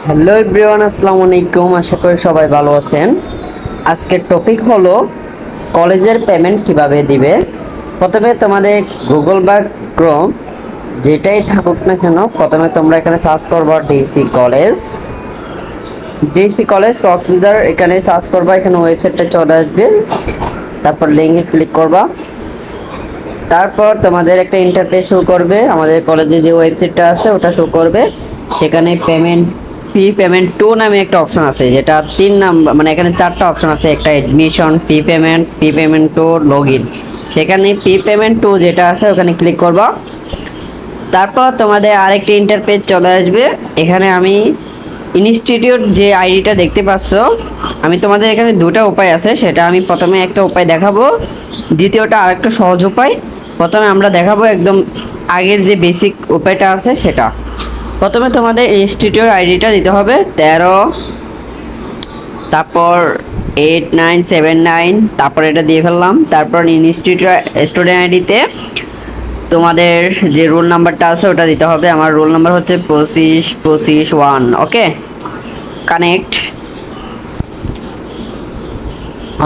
Hello everyone, আসসালামু আলাইকুম। আশা করি সবাই ভালো আছেন। আজকের টপিক হলো কলেজের পেমেন্ট কিভাবে দিবে। প্রথমে তোমাদের গুগল বা ক্রোম যেটাই থাকুক না কেন, প্রথমে তোমরা এখানে সার্চ করবা ডিসি কলেজ কক্সবাজার। এখানে সার্চ করবা, এখানে ওয়েবসাইটটা চলে আসবে। তারপর লিঙ্কে ক্লিক করবা। তারপর তোমাদের একটা ইন্টারফেস শো করবে, আমাদের কলেজে যে ওয়েবসাইটটা আছে ওটা শো করবে। সেখানে পেমেন্ট টু নামে একটা অপশন আছে, যেটা 3 নাম্বার, মানে এখানে 4টা অপশন আছে। একটা admission, P payment two, log in. সেখানে পি পেমেন্ট টু যেটা আছে ওখানে ক্লিক করবা। তারপর তোমাদের আরেকটি ইন্টারপেজ চলে আসবে। এখানে আমি ইনস্টিটিউট যে আইডিটা দেখতে পাচ্ছ, আমি তোমাদের এখানে দুটো উপায় আছে, সেটা আমি প্রথমে একটা উপায় দেখাবো, দ্বিতীয়টা আরেকটা সহজ উপায়। প্রথমে আমরা দেখাবো একদম আগের যে বেসিক উপায়টা আছে সেটা। প্রথমে তোমাদের ইনস্টিটিউট আইডিটা দিতে হবে 13, তারপর 8979, তারপর এটা দিয়ে ফেললাম। তারপর ইনস্টিটিউট স্টুডেন্ট আইডিতে তোমাদের যে রোল নাম্বারটা আছে ওটা দিতে হবে। আমার রোল নাম্বার হচ্ছে 2521। ওকে, কানেক্ট।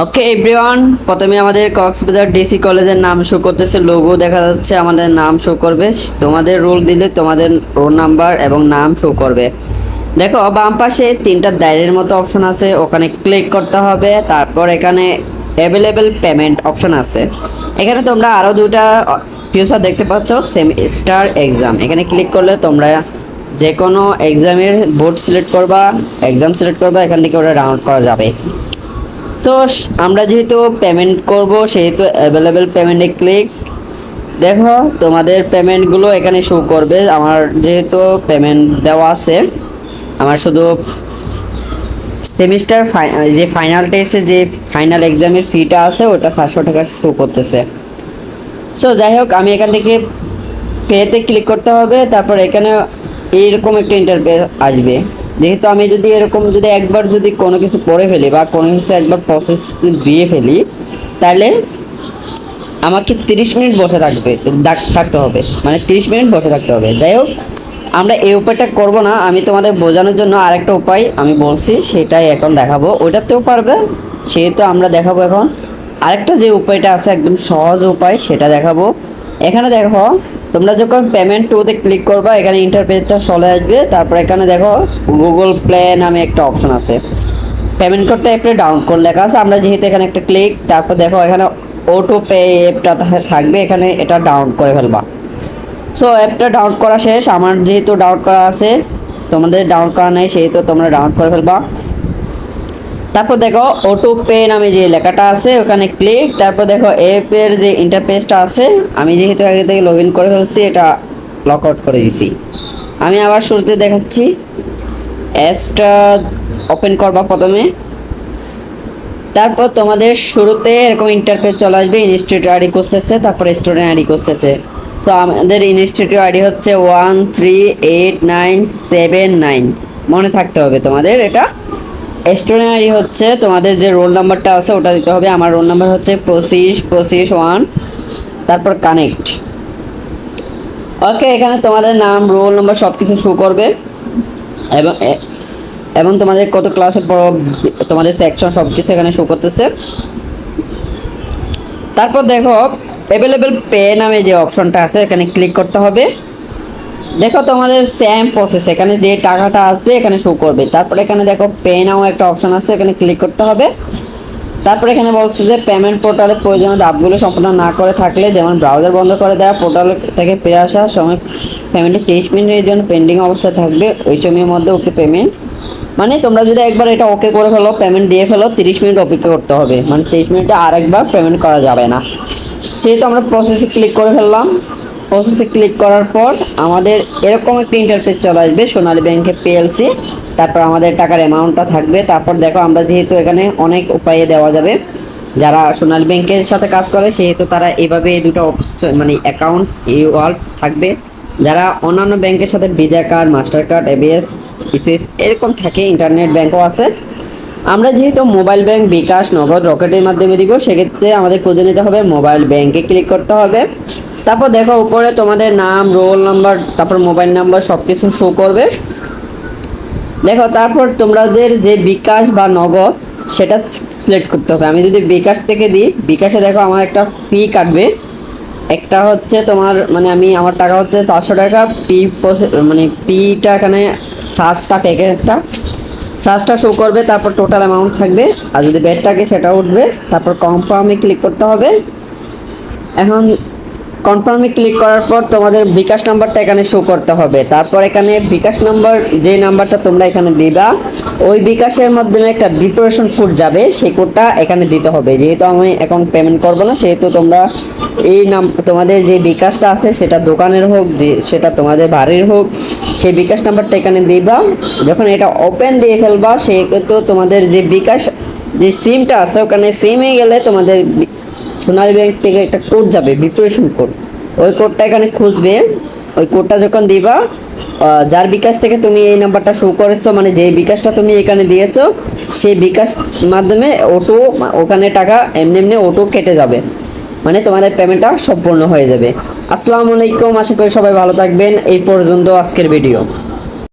ওকে এভরিওয়ান, প্রথমে আমাদের কক্সবাজার ডিসি কলেজের নাম শো করতেছে, লোগো দেখা যাচ্ছে, আমাদের নাম শো করবে। তোমাদের রোল দিলে তোমাদের রোল নাম্বার এবং নাম শো করবে। দেখো বাম পাশে 3টা দায়ের মতো অপশন আছে, ওখানে ক্লিক করতে হবে। তারপর এখানে অ্যাভেলেবেল পেমেন্ট অপশন আছে। এখানে তোমরা আরও 2টা ফিউচার দেখতে পাচ্ছ, সেমিস্টার এক্সাম। এখানে ক্লিক করলে তোমরা যে কোনো এক্সামের বোর্ড সিলেক্ট করবা, এক্সাম সিলেক্ট করবা, এখান থেকে ওটা ডাউনলোড করা যাবে। সো আমরা যেহেতু পেমেন্ট করব সেহেতু অ্যাভেলেবেল পেমেন্টে ক্লিক। দেখো তোমাদের পেমেন্টগুলো এখানে শো করবে। আমার যেহেতু পেমেন্ট দেওয়া আছে, আমার শুধু সেমিস্টার যে ফাইনাল টেস্টে যে ফাইনাল এক্সামের ফিটা আছে ওটা 700 টাকা শো করতেছে। সো যাই হোক, আমি এখান থেকে পেতে ক্লিক করতে হবে। তারপর এখানে এইরকম একটা ইন্টারফেস আসবে। যেহেতু আমি যদি একবার যদি কোনো কিছু করে ফেলি বা কোনো কিছু একবার প্রসেস দিয়ে ফেলি, তাহলে আমাকে 30 মিনিট বসে থাকতে হবে, মানে 30 মিনিট বসে থাকতে হবে। যাই হোক, আমরা এই উপায়টা করব না, আমি তোমাদের বোঝানোর জন্য আরেকটা উপায় আমি বলছি, সেটাই এখন দেখাবো। ওইটাতেও পারবে, সেহেতু আমরা দেখাবো এখন আরেকটা যে উপায়টা আছে, একদম সহজ উপায়, সেটা দেখাবো। এখানে দেখো, তোমরা যখন পেমেন্ট টুতে ক্লিক করবা, এখানে ইন্টারফেসটা চলে আসবে। তারপর এখানে দেখো গুগল প্লে নামে একটা অপশন আছে, পেমেন্ট করতে একটা ডাউনলোড করে লেখা আছে। আমরা যেহেতু এখানে একটা ক্লিক, তারপর দেখো এখানে অটো পে অ্যাপটা থাকবে, এখানে এটা ডাউনলোড করে ফেলবা। সো অ্যাপটা ডাউনলোড করা শেষ। আমার যেহেতু ডাউনলোড করা আছে, তোমাদের ডাউনলোড করা নেই, সেহেতু তোমরা ডাউনলোড করে ফেলবা। তারপর দেখো অটো পে নামে যে লেখাটা আছে ওখানে ক্লিক। তারপর দেখো অ্যাপের যে ইন্টারফেসটা আছে, আমি যেহেতু আগে থেকে লগ ইন করে ফেলছি, এটা লক আউট করে দিছি। আমি আবার শুরুতে দেখাচ্ছি। অ্যাপসটা ওপেন করবা প্রথমে। তারপর তোমাদের শুরুতে এরকম ইন্টারফেস চলে আসবে, ইনস্টিটিউট আইডি খুঁজতেছে, তারপর স্টুডেন্ট আইডি খুঁজতেছে। সো আমাদের ইনস্টিটিউট আইডি হচ্ছে 138979, মনে থাকতে হবে তোমাদের এটা। স্টুডেন্ট আইডি হচ্ছে তোমাদের যে রোল নাম্বারটা আছে ওটা দিতে হবে। আমার রোল নাম্বার হচ্ছে 2521। তারপর কানেক্ট। ওকে, এখানে তোমাদের নাম, রোল নাম্বার সব কিছু শো করবে এবং এবং তোমাদের কত ক্লাসে পড়ো, তোমাদের সেকশন সব কিছু এখানে শো করতেছে। তারপর দেখো অ্যাভেলেবেল পে নামে যে অপশনটা আছে এখানে ক্লিক করতে হবে। দেখো তোমাদের সেম প্রসেস, এখানে যে টাকাটা আসবে এখানে শো করবে। তারপর এখানে দেখো পে নাও একটা অপশন আছে, এখানে ক্লিক করতে হবে। তারপর এখানে বলছে যে পেমেন্ট পোর্টালে প্রয়োজনীয় ধাপগুলো সম্পূর্ণ না করে থাকলে, যেমন ব্রাউজার বন্ধ করে দেওয়া, পোর্টাল থেকে ফিরে আসার সময় পেমেন্টে 30 মিনিটের জন্য পেন্ডিং অবস্থায় থাকবে, ওই সময়ের মধ্যে ওকে পেমেন্ট, মানে তোমরা যদি একবার এটা ওকে করে ফেলো, পেমেন্ট দিয়ে ফেলো, 30 মিনিট অপেক্ষা করতে হবে, মানে 30 মিনিটে আরেকবার পেমেন্ট করা যাবে না। সেহেতু আমরা প্রসেসে ক্লিক করে ফেললাম। প্রসেসে ক্লিক করার পর আমাদের এরকম একটা ইন্টারফেস চলে আসবে, সোনালী ব্যাংকে পিএলসি। তারপর আমাদের টাকার অ্যামাউন্টটা থাকবে। তারপর দেখো আমরা যেহেতু এখানে অনেক উপায়ে দেওয়া যাবে, যারা সোনালী ব্যাংকের সাথে কাজ করে সেহেতু তারা এভাবে দুটো মানে অ্যাকাউন্ট ওয়ালেট থাকবে। যারা অন্যান্য ব্যাংকের সাথে visa card, master card, ABS কিছু এরকম থাকে, ইন্টারনেট ব্যাংকও আছে। আমরা যেহেতু মোবাইল ব্যাংক, বিকাশ, নগদ, রকেটের মাধ্যমে দিব, সেক্ষেত্রে আমাদের খুঁজে নিতে হবে মোবাইল ব্যাংকে ক্লিক করতে হবে। তারপর দেখো উপরে তোমাদের নাম, রোল নাম্বার, তারপর মোবাইল নাম্বার সব কিছু শো করবে। দেখো তারপর তোমাদের যে বিকাশ বা নগদ সেটা সিলেক্ট করতে হবে। আমি যদি বিকাশ থেকে দিই, বিকাশে দেখো আমার একটা ফি কাটবে। একটা হচ্ছে তোমার মানে আমার টাকা হচ্ছে 400 টাকা, মানে পিটা এখানে চার্জ কাটে একটা, চার্জটা শো করবে, তারপর টোটাল অ্যামাউন্ট থাকবে। আর যদি ব্যাট থাকে সেটাও উঠবে। তারপর কনফার্মে ক্লিক করতে হবে। এখন কনফার্মে ক্লিক করার পর তোমাদের বিকাশ নাম্বারটা এখানে শো করতে হবে। তারপর এখানে বিকাশ নাম্বার, যে নাম্বারটা তোমরা এখানে দিবা, ওই বিকাশের মাধ্যমে একটা ডিপ্রেশন কোড যাবে, সেই কোডটা এখানে দিতে হবে। যেহেতু আমি এখন পেমেন্ট করব না, সেহেতু তোমরা এই তোমাদের যে বিকাশটা আছে সেটা দোকানের হোক, যে সেটা তোমাদের বাড়ির হোক, সেই বিকাশ নাম্বারটা এখানে দিবা। যখন এটা ওপেন দিয়ে ফেলবা, সেহেতু তোমাদের যে বিকাশ যে সিমটা আছে, ওখানে সিমে গেলে তোমাদের সোনালী ব্যাংক থেকে একটা কোড যাবে, প্রিপারেশন কোড। ওই কোডটা এখানে খুঁজবে। ওই কোডটা যখন দিবা, যার বিকাশ থেকে তুমি এই নাম্বারটা শো করেছো, মানে যে বিকাশটা তুমি এখানে দিয়েছো, সেই বিকাশ মাধ্যমে অটো ওখানে টাকা এমনি এমনি অটো কেটে যাবে, মানে তোমাদের পেমেন্টটা সম্পূর্ণ হয়ে যাবে। আসসালামু আলাইকুম, আশা করি সবাই ভালো থাকবেন। এই পর্যন্ত আজকের ভিডিও।